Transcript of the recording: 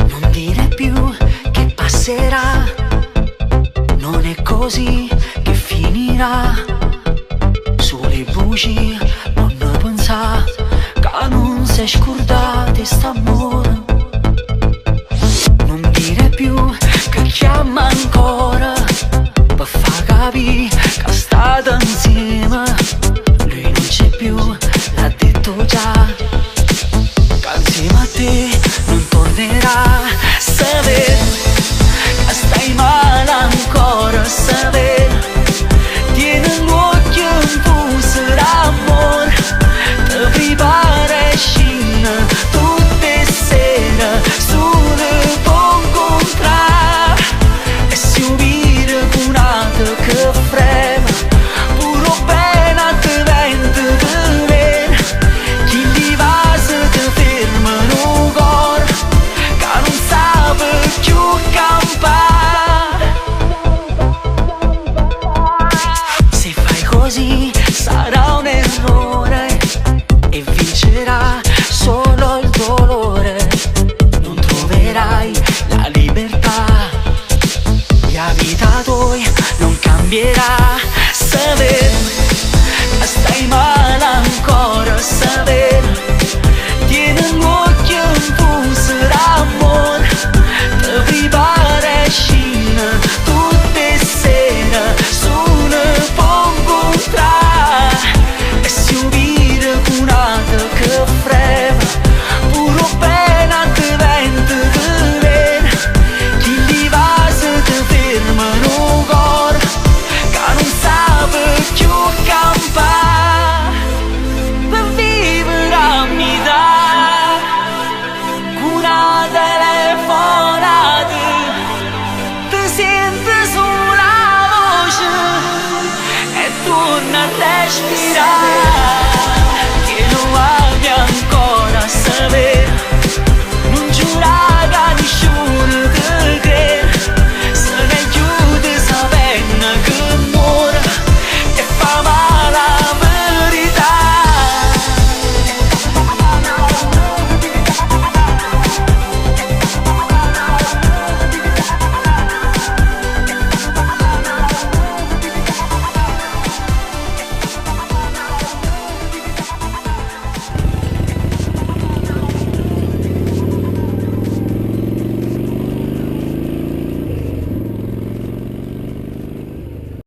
Non dire più che passerà, non è così che finirà. Sulle bugie non pensa che non sei scordate st'amore. Non dire più che chiama ancora per far capire che state insieme. Lui non c'è più, l'ha detto già, che insieme a te non tornerà. Saper che stai male ancora, saper tieni l'occhio in fuso d'amore. Ti prepara a scena tutte sere solo per incontrare e si ubire con altro che frema. Puro bene ti vento di vedere chi li va se ti fermano cor che non sape più campare. Se fai così sarà un errore e vincerà solo il dolore. Non troverai la libertà, la vita tua non cambierà.